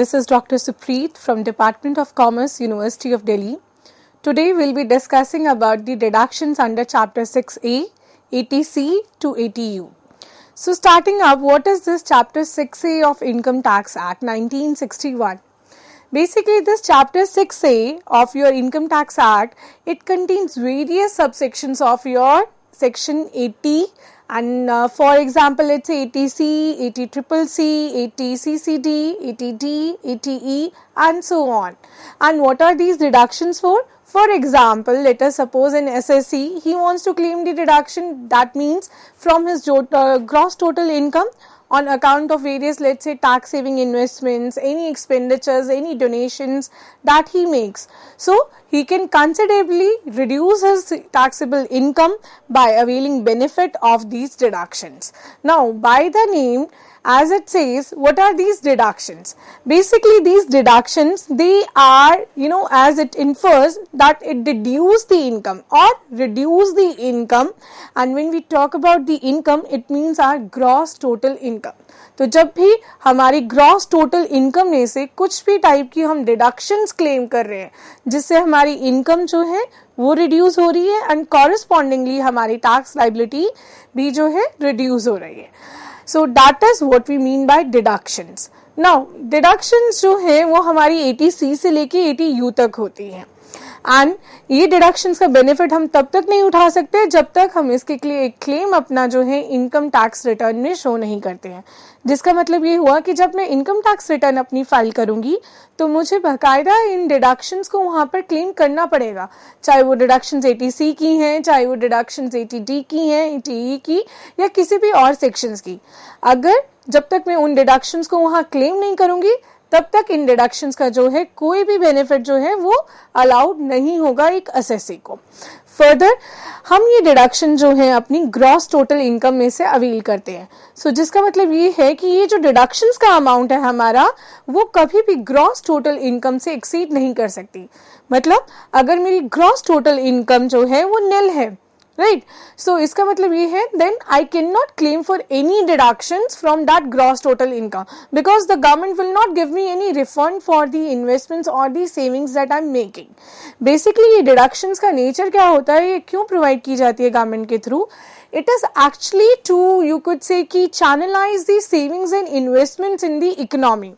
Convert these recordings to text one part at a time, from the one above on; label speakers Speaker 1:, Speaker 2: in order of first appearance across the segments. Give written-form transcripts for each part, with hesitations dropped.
Speaker 1: this is Dr. Supreet from Department of Commerce, University of Delhi. Today we'll be discussing about the deductions under Chapter 6A, ATC to ATU. So starting up, what is this Chapter 6A of Income Tax Act 1961? Basically, this Chapter 6A of your Income Tax Act, it contains various subsections of your Section 80 and for example, let's say ATC, ATCCC, ATCCD, ATD, ATE and so on. And what are these deductions for? For example, let us suppose an SSC, he wants to claim the deduction, that means from his gross total income on account of various, let's say, tax saving investments, any expenditures, any donations that he makes. So he can considerably reduce his taxable income by availing benefit of these deductions. Now, by the name, as it says, what are these deductions? Basically, these deductions, they are, as it infers that it deduce the income or reduce the income. And when we talk about the income, it means our gross total income. तो जब भी हमारी gross total income में से कुछ भी type की हम डिडक्शंस क्लेम कर रहे हैं जिससे हमारी इनकम जो है वो रिड्यूस हो रही है एंड कॉरेस्पॉन्डिंगली हमारी टैक्स लायबिलिटी भी जो है रिड्यूस हो रही है. So that is what we mean by deductions. Now deductions जो है वो हमारी ATC से लेके ATU तक होती हैं एंड ये डिडक्शंस का बेनिफिट हम तब तक नहीं उठा सकते जब तक हम इसके लिए एक क्लेम अपना जो है इनकम टैक्स रिटर्न में शो नहीं करते हैं. जिसका मतलब ये हुआ कि जब मैं इनकम टैक्स रिटर्न अपनी फाइल करूंगी तो मुझे बाकायदा इन डिडक्शंस को वहां पर क्लेम करना पड़ेगा, चाहे वो डिडक्शंस ATC की हैं, चाहे वो डिडक्शंस ATD की हैं, ATE की या किसी भी और सेक्शंस की. अगर जब तक मैं उन डिडक्शंस को वहां क्लेम नहीं करूंगी तब तक इन डिडक्शंस का जो है कोई भी बेनिफिट जो है वो अलाउड नहीं होगा एक असेसी को. फर्दर हम ये डिडक्शन जो है अपनी ग्रॉस टोटल इनकम में से अवेल करते हैं. सो जिसका मतलब ये है कि ये जो डिडक्शंस का अमाउंट है हमारा वो कभी भी ग्रॉस टोटल इनकम से एक्सीड नहीं कर सकती. मतलब अगर मेरी ग्रॉस टोटल इनकम जो है वो निल है, राइट, सो इसका मतलब ये है then I can not claim for any deductions from that gross total income because the government will not give me any refund for the investments और the savings that I am making. Basically ये deductions का nature क्या होता है, ये क्यों provide की जाती है गवर्नमेंट के through? It is actually to, you could say, कि channelize the savings and investments in the economy,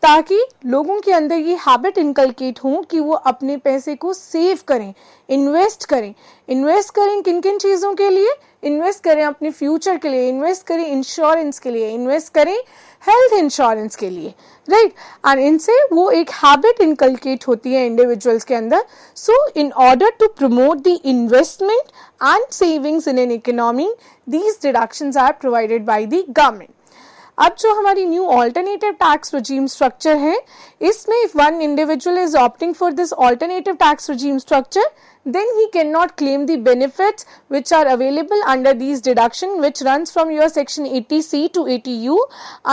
Speaker 1: ताकि लोगों के अंदर ये हैबिट इनकलकेट हो कि वो अपने पैसे को सेव करें, इन्वेस्ट करें. इन्वेस्ट करें किन किन चीज़ों के लिए? इन्वेस्ट करें अपने फ्यूचर के लिए, इन्वेस्ट करें इंश्योरेंस के लिए, इन्वेस्ट करें हेल्थ इंश्योरेंस के लिए, राइट. एंड इनसे वो एक हैबिट इनकलकेट होती है इंडिविजुअल्स के अंदर. So in order to promote the investment and savings in an economy, these deductions are provided by the government. अब जो हमारी new alternative tax regime structure है, इसमें if one individual is opting for this alternative tax regime structure, then he cannot claim the benefits which are available under these deduction which runs from your section 80C to 80U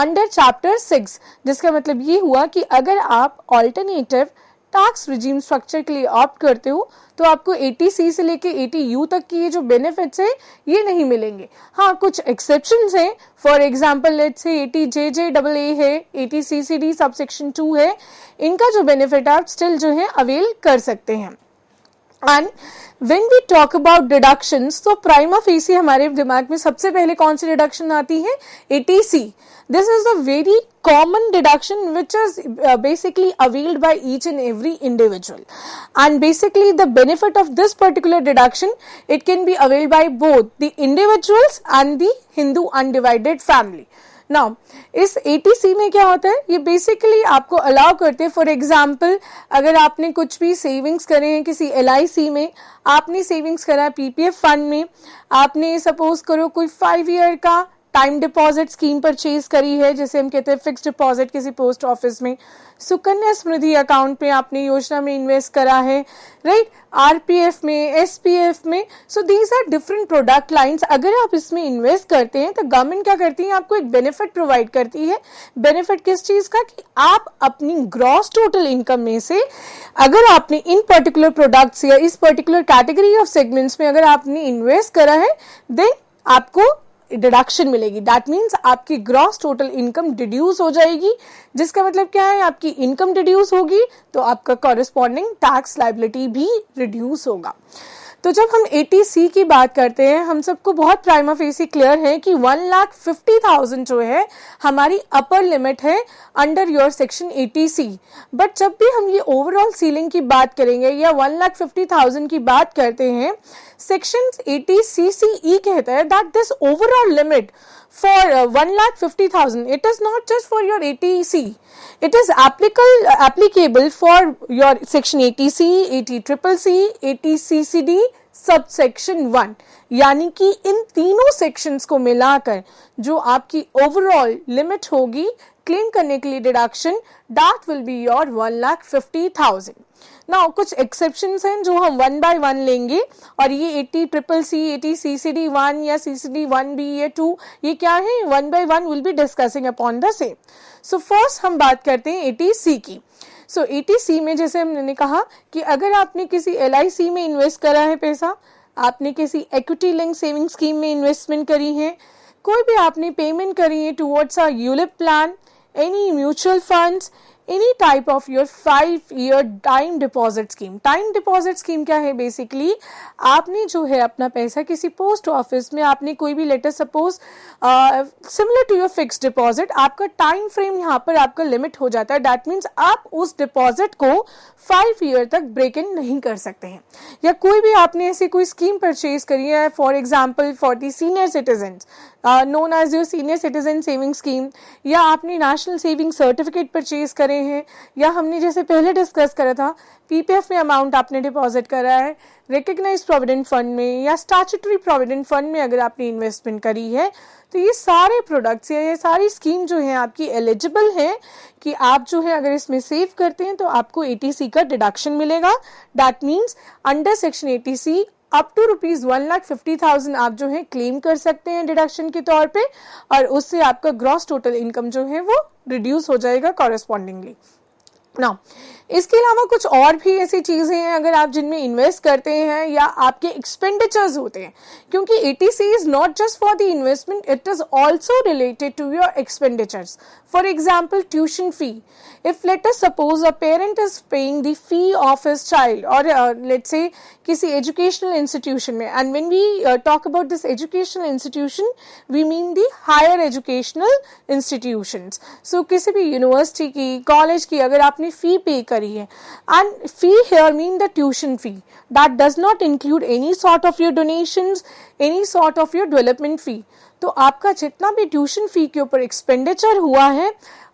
Speaker 1: under chapter 6. जिसका मतलब ये हुआ कि अगर आप alternative tax regime structure के लिए opt करते हो तो आपको 80C से लेके 80U तक की ये जो बेनिफिट्स है ये नहीं मिलेंगे. हाँ, कुछ एक्सेप्शंस हैं. For example let's say 80JJAA है, 80CCD सबसेक्शन 2 है, इनका जो बेनिफिट आप स्टिल जो है अवेल कर सकते हैं. And when we talk about deductions, तो prima facie हमारे दिमाग में सबसे पहले कौन सी डिडक्शन आती है? ATC. This is a very common deduction which is basically availed by each and every individual. And basically the benefit of this particular deduction, it can be availed by both the individuals and the Hindu undivided family. Now, इस ATC में क्या होता है? ये basically आपको allow करते हैं. For example अगर आपने कुछ भी सेविंग्स करे हैं किसी LIC में, आपने सेविंग्स करा है PPF फंड में, आपने सपोज करो कोई 5 ईयर का टाइम डिपॉजिट स्कीम परचेज करी है, जैसे हम कहते हैं फिक्स्ड डिपॉजिट किसी पोस्ट ऑफिस में, सुकन्या समृद्धि अकाउंट में आपने योजना में इन्वेस्ट करा है, राइट, RPF में, SPF में. So these are different product lines. अगर आप इसमें इन्वेस्ट करते हैं तो गवर्नमेंट क्या करती है? आपको एक बेनिफिट प्रोवाइड करती है. बेनिफिट किस चीज का? कि आप अपनी ग्रॉस टोटल इनकम में से अगर आपने इन पर्टिकुलर प्रोडक्ट्स या इस पर्टिकुलर कैटेगरी ऑफ सेगमेंट्स में अगर आपने इन्वेस्ट करा है देन आपको डिडक्शन मिलेगी। दैट मीन्स आपकी ग्रॉस टोटल इनकम डिड्यूस हो जाएगी, जिसका मतलब क्या है, आपकी इनकम डिड्यूस होगी तो आपका कॉरेस्पॉन्डिंग टैक्स लायबिलिटी भी रिड्यूस होगा। तो जब हम 80C की बात करते हैं, हम सबको बहुत प्राइमा फेसी क्लियर है कि 1,50,000 जो है हमारी अपर लिमिट है under your section 80C। But जब भी हम ये ओवरऑल सीलिंग की बात करेंगे या 1,50,000 की बात करते हैं, सेक्शन 80CCE कहता है that this overall limit for 1,50,000, it is not just for your 80C, it is applicable for your section 80C, 80CCC, 80CCD subsection 1, यानी कि इन तीनों सेक्शंस को मिलाकर जो आपकी ओवरऑल लिमिट होगी क्लेम करने के लिए deduction, that will be your 1,50,000। Now कुछ एक्सेप्शंस हैं जो हम वन बाय वन लेंगे, और ये 80CCC, 80CCD1 या CCD1B या 2, ये क्या है, one by one will be discussing upon the same. So first हम बात करते हैं 80C की। सो 80C में जैसे हमने कहा कि अगर आपने किसी LIC में इन्वेस्ट करा है पैसा, आपने किसी इक्विटी लिंक सेविंग स्कीम में इन्वेस्टमेंट करी है, कोई भी आपने पेमेंट करी है towards a ULIP plan, any mutual funds, any type of your 5-year time deposit scheme. Time deposit scheme क्या है, बेसिकली आपने जो है अपना पैसा किसी पोस्ट ऑफिस में, आपने कोई भी letter suppose similar to your fix deposit, आपका टाइम फ्रेम यहाँ पर आपका लिमिट हो जाता है। दैट मीन्स आप उस डिपॉजिट को 5 ईयर तक ब्रेक इन नहीं कर सकते हैं। या कोई भी आपने ऐसी कोई स्कीम परचेज करी है, for example for the senior citizen known as your senior citizen saving scheme, या आपने नेशनल सेविंग सर्टिफिकेट परचेज करे हैं, या हमने जैसे पहले डिस्कस करा था PPF में अमाउंट आपने डिपॉजिट करा है, रिकग्नाइज्ड प्रोविडेंट फंड में या स्टैट्यूटरी प्रोविडेंट फंड में अगर आपने इन्वेस्टमेंट करी है, तो ये सारे प्रोडक्ट्स या ये सारी स्कीम जो है आपकी एलिजिबल है कि आप जो है अगर इसमें सेव करते हैं तो आपको 80C का डिडक्शन मिलेगा। That means under section 80C up to ₹1,50,000 आप जो है क्लेम कर सकते हैं डिडक्शन के तौर पे, और उससे आपका ग्रॉस टोटल इनकम जो है वो रिड्यूस हो जाएगा कॉरेस्पॉन्डिंगली। नाउ इसके अलावा कुछ और भी ऐसी चीजें हैं अगर आप जिनमें इन्वेस्ट करते हैं या आपके एक्सपेंडिचर्स होते हैं, क्योंकि 80C is not just for the investment, it is also related to your expenditures. For example tuition fee, if let us suppose a parent is paying the fee of his child, or let's say किसी educational institution में, and when we talk about this educational institution we mean the higher educational institutions, so किसी भी university की, college की अगर आपने fee pay करी है, and fee here mean the tuition fee that does not include any sort of your donations, any sort of your development fee, तो आपका जितना भी ट्यूशन फी के ऊपर एक्सपेंडिचर हुआ है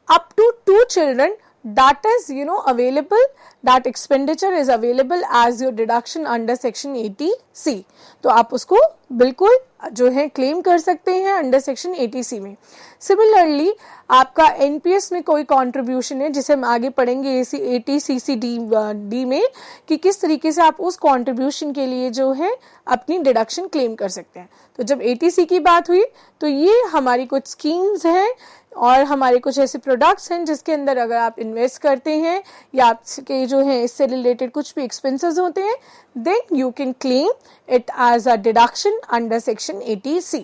Speaker 1: up to 2 children, that is available, that expenditure is available as your deduction under section 80C, तो आप उसको बिल्कुल जो है क्लेम कर सकते हैं अंडर सेक्शन 80C में। सिमिलरली आपका NPS में कोई कंट्रीब्यूशन है, जिसे हम आगे पढ़ेंगे 80CCD में कि किस तरीके से आप उस कंट्रीब्यूशन के लिए जो है अपनी डिडक्शन क्लेम कर सकते हैं। तो जब 80C की बात हुई तो ये हमारी कुछ स्कीम्स हैं और हमारे कुछ ऐसे प्रोडक्ट्स हैं जिसके अंदर अगर आप इन्वेस्ट करते हैं या आपके जो है इससे रिलेटेड कुछ भी एक्सपेंसेस होते हैं, then you can claim it as a deduction under section 80C।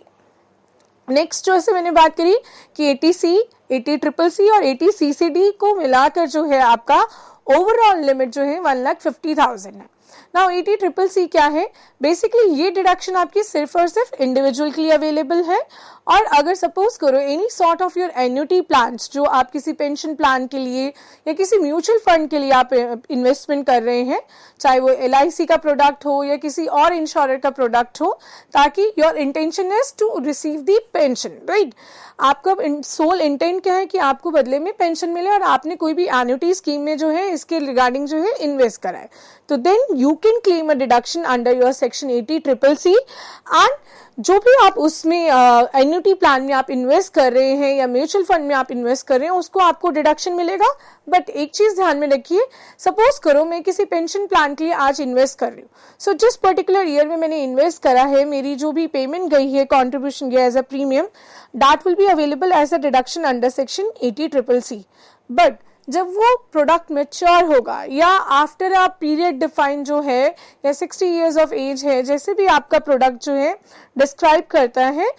Speaker 1: Next जो ऐसे मैंने बात करी कि 80C, 80CCC और 80CCD को मिलाकर जो है आपका ओवरऑल लिमिट जो है 1,50,000 है। नाउ 80CCC क्या है, बेसिकली ये डिडक्शन आपकी सिर्फ और सिर्फ इंडिविजुअल के लिए अवेलेबल है, और अगर सपोज करो any sort of your annuity plans, जो आप किसी पेंशन प्लान के लिए या किसी म्यूचुअल फंड के लिए आप इन्वेस्टमेंट कर रहे हैं, चाहे वो LIC का प्रोडक्ट हो या किसी और इंश्योरर का प्रोडक्ट हो, ताकि your intention is to receive the pension, right. आपका सोल इंटेंट क्या है कि आपको बदले में पेंशन मिले, और आपने कोई भी एन्युटी स्कीम में जो है इसके रिगार्डिंग जो है इन्वेस्ट करा है, तो then you can claim a deduction under your section 80CCC। And जो भी आप उसमें एन्युटी प्लान में आप इन्वेस्ट कर रहे हैं या म्यूचुअल फंड में आप इन्वेस्ट कर रहे हैं, उसको आपको डिडक्शन मिलेगा। बट एक चीज ध्यान में रखिए, सपोज करो मैं किसी पेंशन प्लान के लिए आज इन्वेस्ट कर रही हूँ, सो जिस पर्टिकुलर ईयर में मैंने इन्वेस्ट करा है, मेरी जो भी पेमेंट गई है, कॉन्ट्रीब्यूशन गया as a premium, that will be available as a deduction under section 80CCC। But जब वो प्रोडक्ट मैच्योर होगा या आफ्टर अ पीरियड डिफाइन जो है या 60 इयर्स ऑफ एज है, जैसे भी आपका प्रोडक्ट जो है डिस्क्राइब करता है,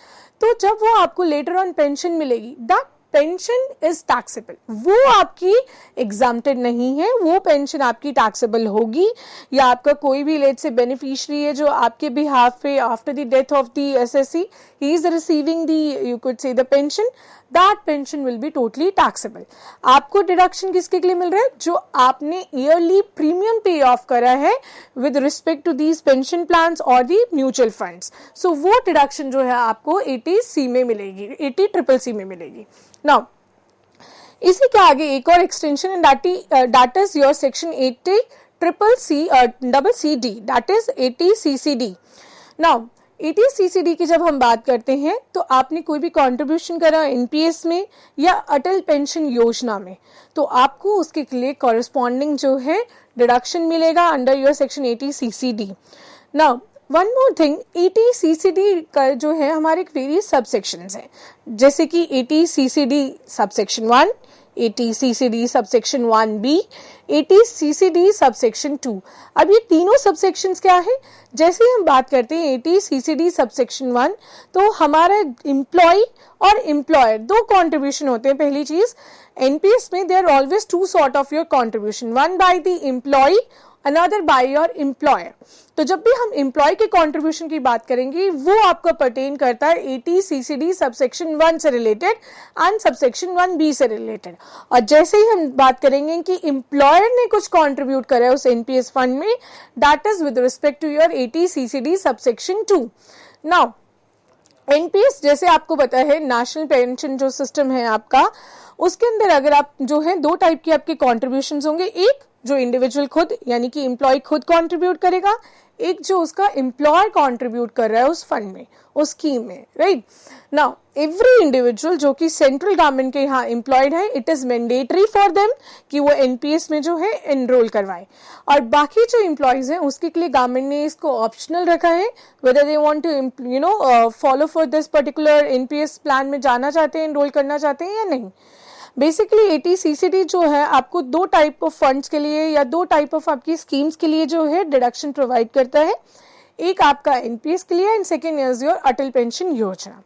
Speaker 1: तो जब वो आपको लेटर ऑन पेंशन मिलेगी, दैट पेंशन इज टैक्सेबल, वो आपकी एग्जाम्प्टेड नहीं है, वो पेंशन आपकी टैक्सेबल होगी। या आपका कोई भी लेट से बेनिफिशियरी है जो आपके बिहाफ पे after the death of the assessee he is receiving the, you could से, the pension, that pension will be totally taxable. आपको डिडक्शन किसके लिए मिल रहा है? जो आपने ईयरली प्रीमियम पे ऑफ करा है with respect to these pension plans और दी म्यूचुअल फंड्स। सो वो डिडक्शन जो है आपको 80C में मिलेगी, 80CCC में मिलेगी। नाउ इसी के आगे एक और extension and that is your section 80CCD, that is 80CCD। Now 80CCD की जब हम बात करते हैं तो आपने कोई भी कंट्रीब्यूशन करा एनपीएस में या अटल पेंशन योजना में, तो आपको उसके लिए कॉरेस्पॉन्डिंग जो है डिडक्शन मिलेगा under your section 80CCD। Now one more thing, 80CCD का जो है हमारे वेरियस सबसेक्शंस हैं, जैसे कि 80CCD subsection 1, 80CCD subsection 1B, 80CCD subsection 2। अब ये तीनों सबसेक्शंस क्या है? जैसे ही हम बात करते हैं 80CCD सबसेक्शन 1, तो हमारा एम्प्लॉय और एम्प्लॉयर दो कंट्रीब्यूशन होते हैं। पहली चीज, एनपीएस में there always two sort of your contribution, one by the employee, another by your employer. तो जब भी हम एम्प्लॉय के कंट्रीब्यूशन की बात करेंगे वो आपका पर्टेन करता है 80CCD सबसेक्शन 1 से रिलेटेड एंड सबसेक्शन 1B से रिलेटेड। और जैसे ही हम बात करेंगे कि एम्प्लॉयर ने कुछ कंट्रीब्यूट करा है उस एनपीएस फंड में, that is with respect to your 80CCD subsection 2। Now NPS जैसे आपको पता है नेशनल पेंशन जो सिस्टम है आपका, उसके अंदर अगर आप जो है दो टाइप के आपके कॉन्ट्रीब्यूशंस होंगे, एक जो इंडिविजुअल खुद यानी कि एम्प्लॉय खुद कंट्रीब्यूट करेगा, एक जो उसका एम्प्लॉयर कंट्रीब्यूट कर रहा है उस फंड में, उस स्कीम में, राइट। नाउ एवरी इंडिविजुअल जो कि सेंट्रल गवर्नमेंट के यहाँ एम्प्लॉयड है, it is mandatory for them कि वो एनपीएस में जो है एनरोल करवाए। और बाकी जो एम्प्लॉयज हैं उसके लिए गवर्नमेंट ने इसको ऑप्शनल रखा है, whether they want to follow for this particular NPS plan में जाना चाहते हैं, एनरोल करना चाहते हैं या नहीं। बेसिकली 80CCD जो है आपको दो टाइप ऑफ फंड्स के लिए या दो टाइप ऑफ आपकी स्कीम्स के लिए जो है डिडक्शन प्रोवाइड करता है। एक आपका एनपीएस के लिए and second is your Atal pension योजना,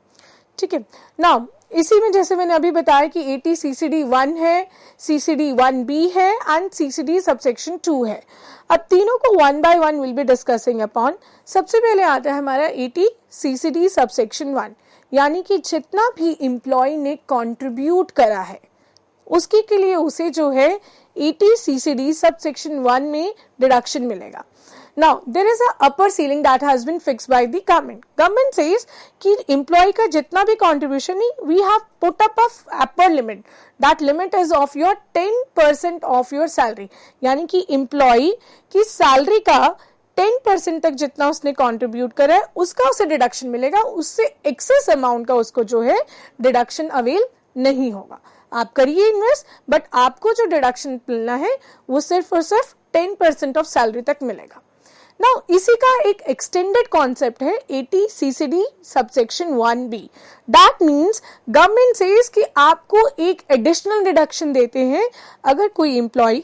Speaker 1: ठीक है। नाउ इसी में जैसे मैंने अभी बताया कि 80CCD 1 है, CCD 1B है एंड CCD सबसेक्शन 2 है। अब तीनों को one by one will be discussing upon. सबसे पहले आता है हमारा 80CCD सबसेक्शन 1, यानी कि जितना भी एम्प्लॉय ने कंट्रीब्यूट करा है उसके के लिए उसे जो है 80CCD सबसेक्शन 1 में डिडक्शन मिलेगा। Now there is a upper ceiling that has been fixed by the government. Government says कि employee का जितना भी contribution है, we have put up a upper limit. That limit is of your 10% of your salary. यानी कि employee की salary का 10% तक जितना उसने contribute करा है उसका उसे डिडक्शन मिलेगा, उससे excess amount का उसको जो है डिडक्शन अवेल नहीं होगा। आप करिए इन्वेस्ट, बट आपको जो डिडक्शन मिलना है वो सिर्फ और सिर्फ 10% ऑफ सैलरी तक मिलेगा। नाउ इसी का एक एक्सटेंडेड कॉन्सेप्ट है 80CCD subsection 1B। That means government says कि आपको एक एडिशनल डिडक्शन देते हैं अगर कोई एम्प्लॉय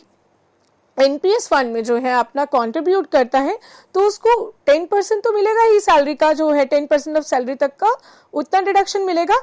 Speaker 1: एनपीएस फंड में जो है अपना कंट्रीब्यूट करता है तो उसको 10% तो मिलेगा ही, सैलरी का जो है 10% ऑफ सैलरी तक का उतना डिडक्शन मिलेगा,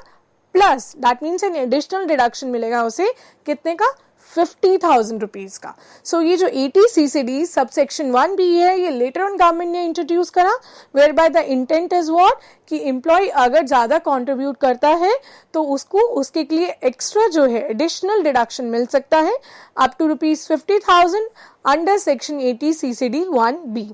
Speaker 1: plus that means an additional deduction मिलेगा उसे कितने का, 50,000 रुपीज का। सो ये जो 80CCD सबसेक्शन 1B है ये लेटर ऑन गवर्नमेंट ने इंट्रोड्यूस करा, whereby the intent is what कि एम्प्लॉय अगर ज्यादा कंट्रीब्यूट करता है तो उसको उसके लिए एक्स्ट्रा जो है एडिशनल डिडक्शन मिल सकता है up to ₹50,000 under section 80CCD 1B।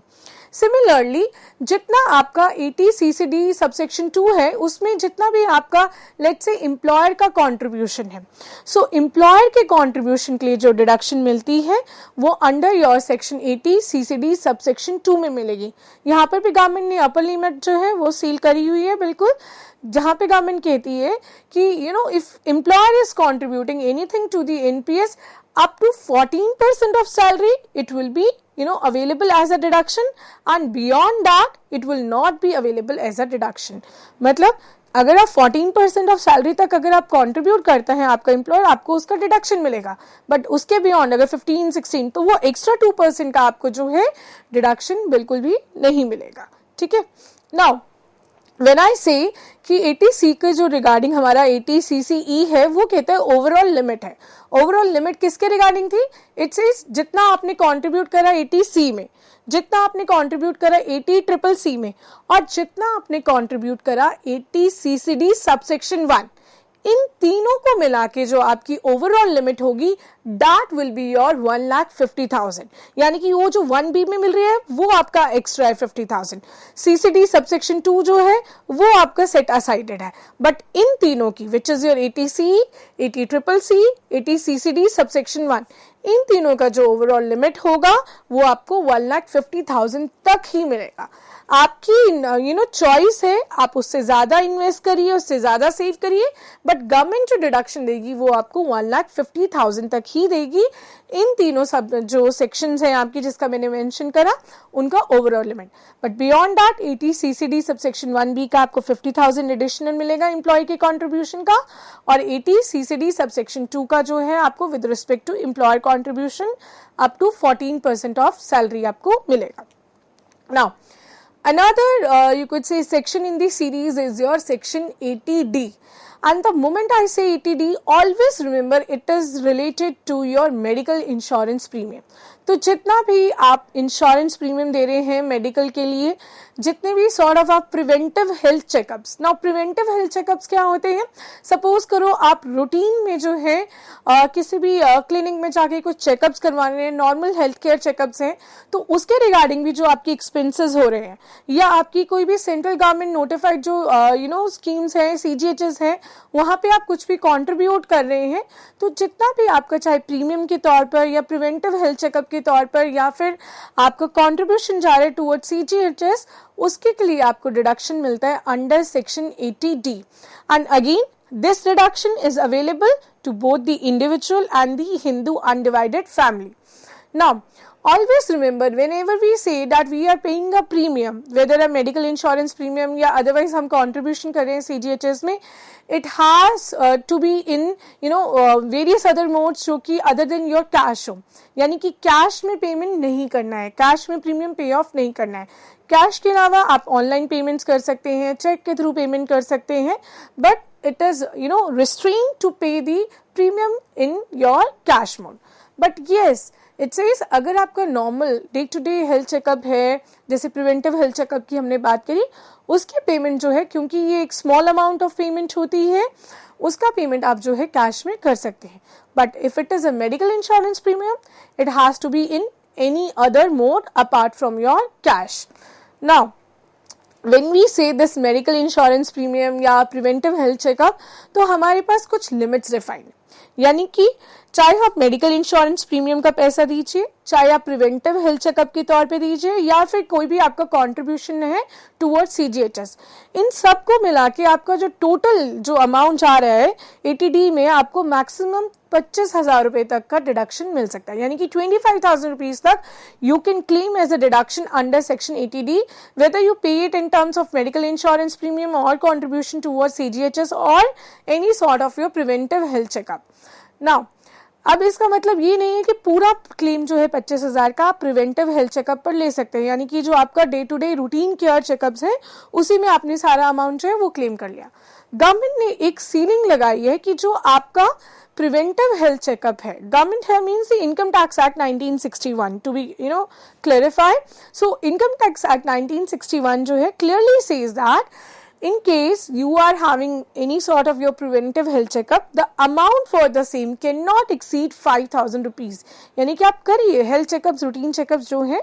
Speaker 1: Similarly जितना आपका 80CCD सबसेक्शन 2 है उसमें जितना भी आपका लेट्स से एम्प्लॉयर का कंट्रीब्यूशन है, सो एम्प्लॉयर के कंट्रीब्यूशन के लिए जो डिडक्शन मिलती है वो under your section 80CCD subsection 2 में मिलेगी। यहाँ पर भी गवर्नमेंट ने अपर लिमिट जो है वो सील करी हुई है बिल्कुल, जहां पे गवर्नमेंट कहती है कि if employer is contributing anything to the NPS up to 14% of salary, it will be available as a deduction, and beyond that it will not be available as a deduction। मतलब अगर आप 14% of salary तक अगर आप contribute करते हैं आपका employer, आपको उसका डिडक्शन मिलेगा, बट उसके बियॉन्ड अगर 15-16 तो वो एक्स्ट्रा 2% का आपको जो है डिडक्शन बिल्कुल भी नहीं मिलेगा, ठीक है। नाउ व्हेन आई से कि 80C का जो रिगार्डिंग हमारा 80CCE है वो कहता है ओवरऑल लिमिट है। ओवरऑल लिमिट किसके रिगार्डिंग थी? इट सेज जितना आपने कंट्रीब्यूट करा 80C में, जितना आपने कंट्रीब्यूट करा 80CCC में, और जितना आपने कंट्रीब्यूट करा 80CCD सबसेक्शन 1, इन तीनों को मिला के जो आपकी ओवरऑल लिमिट होगी दैट विल बी योर 1,50,000। यानी कि वो जो 1B में मिल रही है वो आपका एक्स्ट्रा है 50,000। CCD सबसेक्शन 2 जो है वो आपका सेट असाइडेड है। बट इन तीनों की which is your 80C, 80CCC, 80CCD subsection 1, इन तीनों का जो ओवरऑल लिमिट होगा वो आपको 1,50,000 तक ही मिलेगा। आपकी चॉइस है, आप उससे ज्यादा इन्वेस्ट करिए, उससे ज्यादा सेव करिए, बट गवर्नमेंट जो डिडक्शन देगी वो आपको 1,50,000 तक ही देगी। इन तीनों सब जो सेक्शंस हैं आपकी जिसका मैंने मेंशन करा उनका overall limit. But beyond that 80CCD subsection 1B का आपको 50,000 एडिशनल मिलेगा एम्प्लॉय के कंट्रीब्यूशन का, और 80CCD सबसेक्शन 2 का जो है आपको with respect to employer contribution up to 14% of salary आपको मिलेगा। Now another you could say section in the series is your section 80D, and the moment I say 80D, always remember it is related to your medical insurance premium। तो जितना भी आप insurance premium दे रहे हैं medical के लिए, जितने भी सॉर्ट ऑफ आप preventive health checkups, now preventive health checkups क्या होते हैं? सपोज करो आप रूटीन में जो है किसी भी क्लिनिक में जाके कुछ चेकअप्स करवा रहे हैं, नॉर्मल हेल्थ केयर चेकअप्स हैं, तो उसके रिगार्डिंग भी जो आपकी एक्सपेंसेस हो रहे हैं, या आपकी कोई भी सेंट्रल गवर्नमेंट नोटिफाइड जो स्कीम्स हैं, CGHS हैं, वहां पे आप कुछ भी कंट्रीब्यूट कर रहे हैं, तो जितना भी आपका चाहे प्रीमियम के तौर पर या प्रिवेंटिव हेल्थ चेकअप के तौर पर या फिर आपका कंट्रीब्यूशन जा रहा है टुवर्ड CGHS, उसके के लिए आपको डिडक्शन मिलता है under section 80D। And again this deduction is available to both the individual and the Hindu undivided family. Now, always remember whenever we say that we are paying a premium, whether a medical insurance premium या otherwise हम contribution कर रहे हैं CGHS में, it has to be in various other modes जो कि other than your cash हो, यानी कि कैश में पेमेंट नहीं करना है, कैश में प्रीमियम पे ऑफ नहीं करना है। कैश के अलावा आप ऑनलाइन पेमेंट्स कर सकते हैं, चेक के थ्रू पेमेंट कर सकते हैं, but it is restrained to pay the premium in your cash mode. But yes, it says अगर आपका normal day to day health checkup है, जैसे प्रिवेंटिव हेल्थ चेकअप की हमने बात करी, उसकी पेमेंट जो है, क्योंकि ये एक स्मॉल अमाउंट ऑफ पेमेंट होती है, उसका पेमेंट आप जो है कैश में कर सकते हैं। But if it is a medical insurance premium, it has to be in any other mode apart from your cash. Now when we say this medical insurance premium या preventive health checkup, तो हमारे पास कुछ limits defined है, यानी कि चाहे आप medical insurance premium का पैसा दीजिए, चाहे आप प्रिवेंटिव हेल्थ चेकअप के तौर पे दीजिए, या फिर कोई भी आपका कंट्रीब्यूशन है टुवर्ड्स CGHS, इन सब को मिला के आपका जो टोटल जो अमाउंट जा रहा है 80D में, आपको मैक्सिमम 25,000 रुपए तक का डिडक्शन मिल सकता है, यानी कि 25,000 रुपीज तक you can claim as a deduction under section 80D, whether you pay it in terms of medical insurance premium or contribution towards CGHS or any sort of your preventive health checkup. Now, अब इसका मतलब ये नहीं है कि पूरा claim जो है 25,000 का आप प्रिवेंटिव हेल्थ चेकअप पर ले सकते हैं, यानी कि जो आपका day to day routine care checkups है उसी में आपने सारा अमाउंट जो है वो क्लेम कर लिया। गवर्नमेंट ने एक सीलिंग लगाई है कि जो आपका प्रिवेंटिव हेल्थ चेकअप है, गवर्नमेंट है means the income tax act 1961 to be clarify. So income tax act 1961 जो है clearly says that in case you are having any sort of your preventive health checkup, the amount for the same cannot exceed 5,000 rupees। यानी कि आप करिए health checkups, routine checkups जो है,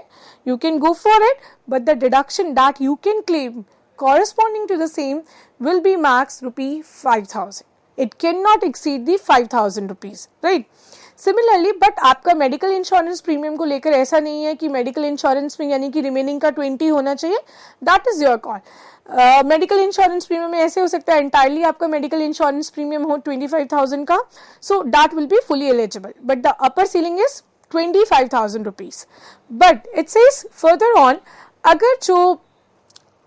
Speaker 1: you can go for it, but the deduction that you can claim corresponding to the same will be max ₹5,000. It cannot exceed the 5,000 rupees, right? Similarly but आपका medical insurance premium को लेकर ऐसा नहीं है कि medical insurance में यानी कि रिमेनिंग का 20 होना चाहिए, that is your call. Medical insurance premium में ऐसे हो सकता है एंटायरली आपका मेडिकल इंश्योरेंस प्रीमियम हो 25,000 का, so that will be fully eligible, but the upper ceiling is 25,000 rupees. But it says further on, अगर जो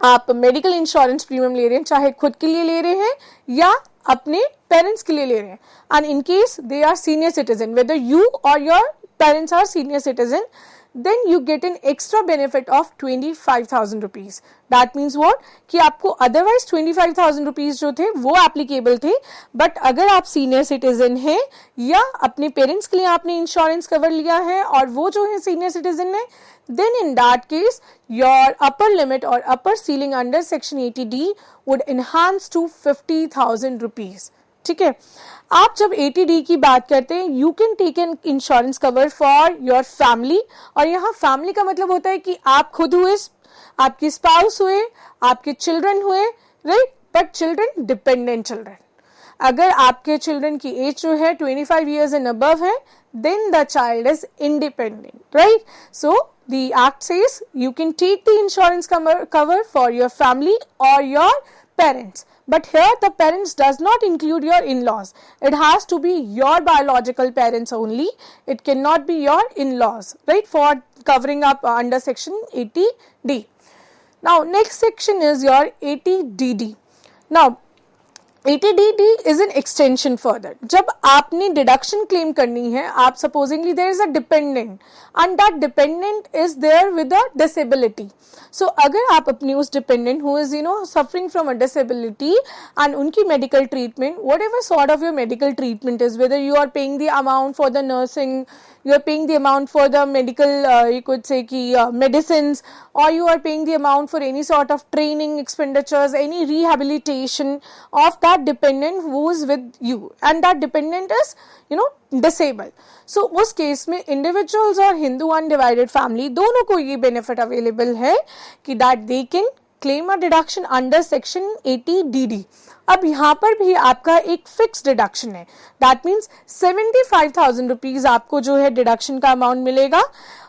Speaker 1: आप मेडिकल इंश्योरेंस प्रीमियम ले रहे हैं, चाहे खुद के लिए ले रहे हैं या अपने पेरेंट्स के लिए ले रहे हैं, and in case they are senior citizen, whether you or your parents are senior citizen, then you get an extra benefit of 25,000 rupees. That means what? कि आपको otherwise 25,000 rupees जो थे वो applicable थे, but अगर आप senior citizen हैं या अपने parents के लिए आपने insurance cover लिया है और वो जो है senior citizen है, then in that case your upper limit or upper ceiling under section 80D would enhance to 50,000 rupees. ठीक है, आप जब 80D की बात करते हैं, you can take an insurance cover for your family, और यहाँ फैमिली का मतलब होता है कि आप खुद हुए, आपकी स्पाउस हुए, आपके चिल्ड्रन हुए, right, but children dependent children. अगर आपके चिल्ड्रन की एज जो है 25 years and above है, then the child is independent, right? So the act says you can take the insurance cover for your family or your parents. But here the parents does not include your in-laws. It has to be your biological parents only. It cannot be your in-laws, right, for covering up under section 80D. Now next section is your 80DD. Now 80DD is an extension further. जब आपने deduction claim करनी है, आप supposingly there is a dependent and that dependent is there with a disability. So अगर आप अपनी उस dependent who is suffering from a disability and उनकी medical treatment, whatever sort of your medical treatment is, whether you are paying the amount for the nursing, you are paying the amount for the medical you could say medicines, or you are paying the amount for any sort of training expenditures, any rehabilitation of that dependent who is with you, and that dependent is disabled. So उस case में individuals और Hindu undivided family दोनों को ये benefit available है कि that they can claim a deduction under section 80DD. अब यहाँ पर भी आपका एक फिक्स डिडक्शन है, दैट मीन्स 75,000 रुपीज आपको जो है डिडक्शन का अमाउंट मिलेगा,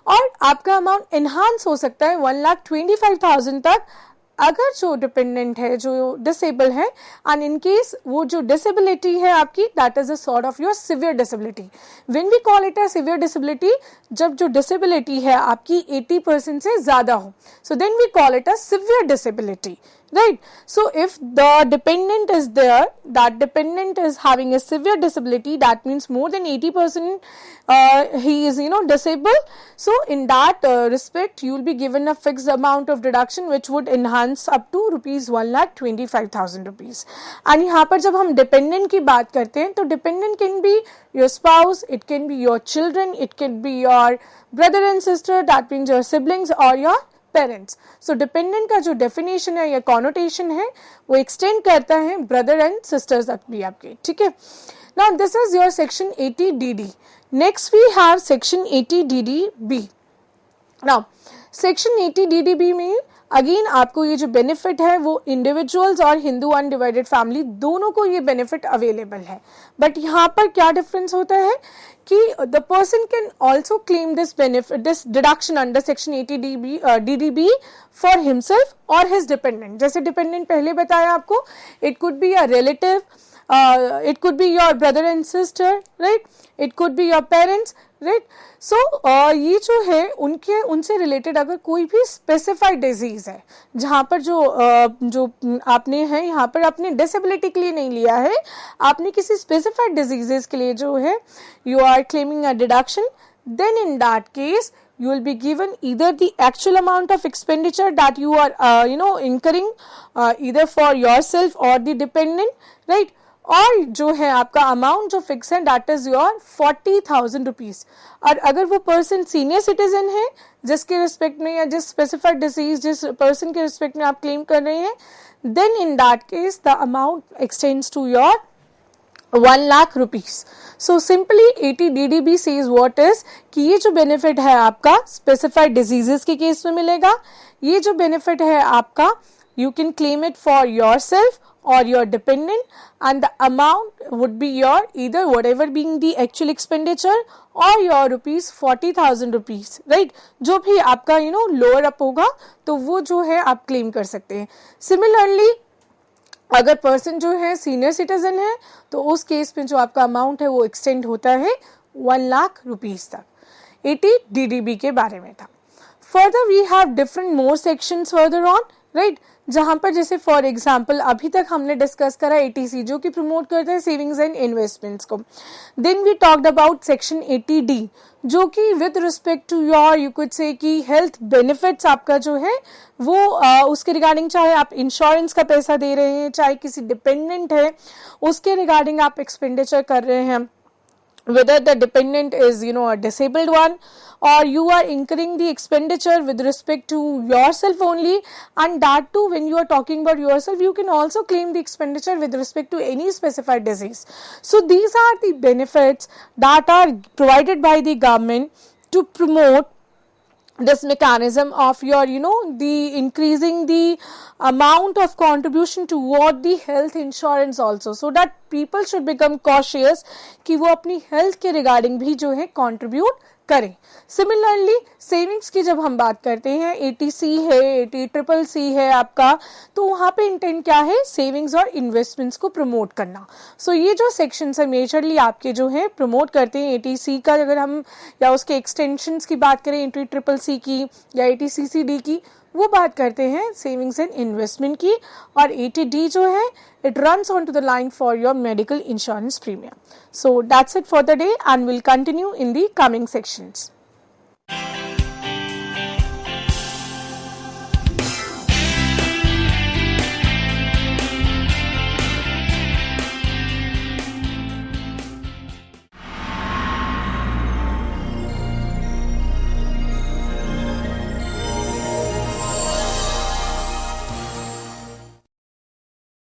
Speaker 1: और आपका अमाउंट एनहांस हो सकता है 1,25,000 तक अगर जो डिपेंडेंट है, जो डिसेबल है, एंड इन केस वो जो डिसेबिलिटी है आपकी, that is a sort of your severe disability. When we call it a severe disability, जब जो डिसेबिलिटी है आपकी 80% से ज्यादा हो, so then we call it a severe disability, right? So if the dependent is there, that dependent is having a severe disability, that means more than 80% he is disabled. So in that respect you will be given a fixed amount of deduction which would enhance up to rupees 1,25,000 rupees. And यहाँ पर जब हम dependent की बात करते हैं, तो dependent can be your spouse, it can be your children, it can be your brother and sister, that means your siblings or your parents. So dependent का जो डेफिनेशन है या कॉनोटेशन है वो एक्सटेंड करता है ब्रदर एंड सिस्टर्स तक भी आपके, ठीक है. Now this is your section 80DD. Next we have section 80DDB. Now section 80DDB में अगेन आपको ये जो बेनिफिट है वो इंडिविजुअल्स और हिंदू अनडिवाइडेड फैमिली दोनों को ये बेनिफिट अवेलेबल है, बट यहाँ पर क्या डिफरेंस होता है कि the person can also claim this benefit, this deduction under section 80DDB for himself और हिज डिपेंडेंट. जैसे डिपेंडेंट पहले बताया आपको, it could be a relative, it could be your brother and sister, right? It could be your parents, right? So ये जो है उनसे related अगर कोई भी स्पेसिफाइड डिजीज है, जहाँ पर जो आपने है यहाँ पर अपने डिसेबिलिटी के लिए नहीं लिया है, आपने किसी स्पेसिफाइड डिजीजेस के लिए जो है you are claiming a deduction, then in that case you will be given either the actual amount of expenditure that you are incurring either for yourself or the dependent, right? और जो है आपका amount जो fix है that is your 40,000 rupees. और अगर वो person senior citizen है जिसके रिस्पेक्ट में या जिस स्पेसिफाइड डिजीज जिस पर्सन के रिस्पेक्ट में आप क्लेम कर रहे हैं, then in that case the amount extends to your 1 lakh rupees. So simply 80DDB says what is कि ये जो बेनिफिट है आपका स्पेसिफाइड डिजीजेस के केस में मिलेगा. ये जो बेनिफिट है आपका you can claim it for yourself or your dependent, and the amount would be your either whatever being the actual expenditure or your rupees 40,000 rupees, right? जो भी आपका lower up होगा तो वो जो है आप claim कर सकते हैं. Similarly अगर पर्सन जो है सीनियर सिटीजन है तो उस केस में जो आपका अमाउंट है वो एक्सटेंड होता है 1 लाख रुपीज तक. 80DDB के बारे में था. Further we have different more sections further on. Right जहां पर जैसे फॉर एग्जांपल अभी तक हमने डिस्कस करा एटीसी जो कि प्रमोट करता है सेविंग्स एंड इन्वेस्टमेंट्स को. Then we talked about section 80D जो कि with respect to your you could say कि हेल्थ बेनिफिट्स आपका जो है वो उसके रिगार्डिंग, चाहे आप इंश्योरेंस का पैसा दे रहे हैं, चाहे किसी डिपेंडेंट है उसके रिगार्डिंग आप एक्सपेंडिचर कर रहे हैं, whether the dependent is a disabled one or you are incurring the expenditure with respect to yourself only, and that too when you are talking about yourself you can also claim the expenditure with respect to any specified disease. So these are the benefits that are provided by the government to promote this mechanism of your the increasing the amount of contribution toward the health insurance also, so that people should become cautious कि वो अपनी health के regarding भी जो है contribute करें. Similarly savings की जब हम बात करते हैं, एटीसी है, ATCCC है आपका, तो वहाँ पे इंटेंट क्या है, सेविंग्स और इन्वेस्टमेंट्स को प्रमोट करना. सो ये जो सेक्शंस है मेजरली आपके जो है प्रमोट करते हैं एटीसी का. अगर हम या उसके एक्सटेंशंस की बात करें, ATCCC की या ATCCD की, वो बात करते हैं सेविंग्स एंड इन्वेस्टमेंट की. और 80D जो है it runs onto the line for your medical insurance premium. So that's it for the day and we'll continue in the coming sections.